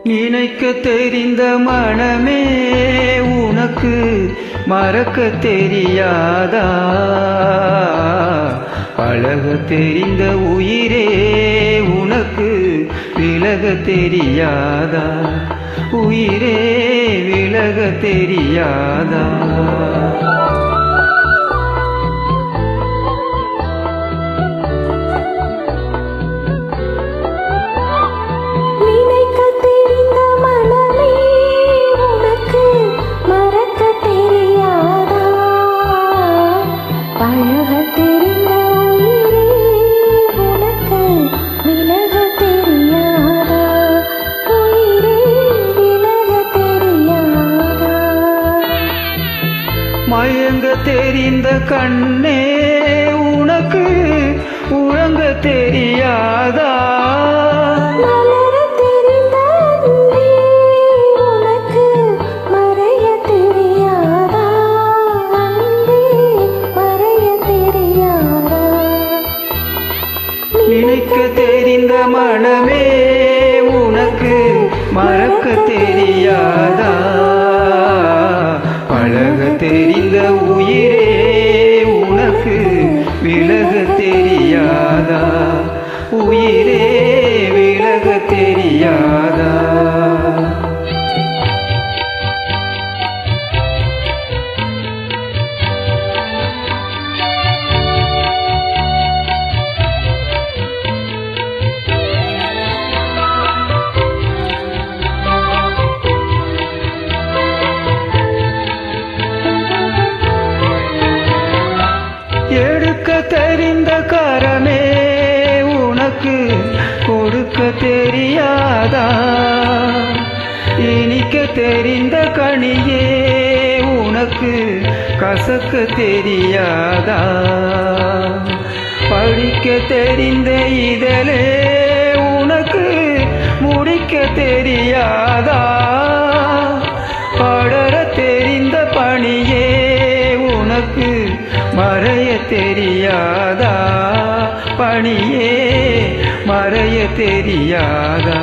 நினைக்க தெரிந்த மனமே உனக்கு மறக்க தெரியாதா? பழக தெரிந்த உயிரே உனக்கு விலக தெரியாதா? உயிரே விலக தெரியாதா? மயங்க தெரிந்த கண்ணே உனக்கு உறங்க தெரியாதா? மலர தெரிந்த அன்பே உனக்கு மறைய தெரியாதா? அன்பே மறைய தெரியாதா? நினைக்க தெரிந்த மனமே உனக்கு மறக்க தெரியாதா? பழக தெரிந்த உயிரே உனக்கு விலக தெரியாதா? உயிரே விலக தெரியாதா? எடுக்க தெரிந்த கரமே உனக்கு கொடுக்க தெரியாதா? இனிக்க தெரிந்த கனியே உனக்கு கசக்க தெரியாதா? படிக்க தெரிந்த இதழே உனக்கு முடிக்க தெரியாதா? படர தெரிந்த பணியே உனக்கு மறைய தெரியாதா? பணியே மறைய தெரியாதா?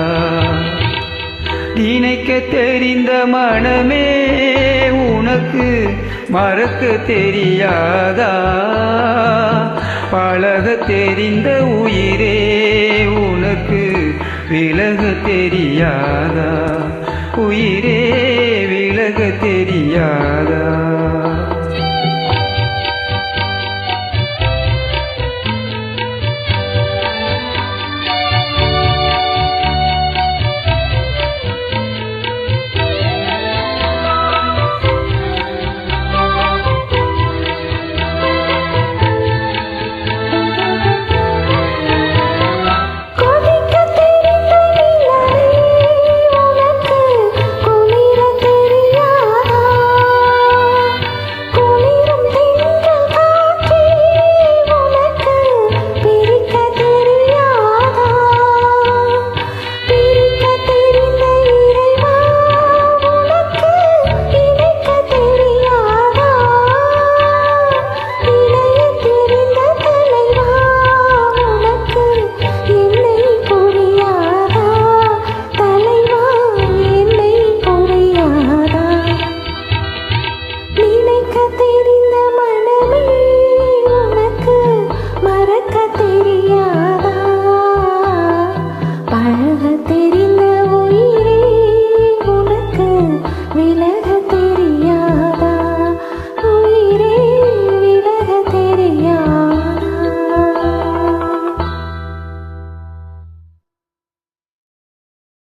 நினைக்க தெரிந்த மனமே உனக்கு மறக்க தெரியாதா? பழக தெரிந்த உயிரே உனக்கு விலக தெரியாதா? உயிரே விலக தெரியாதா?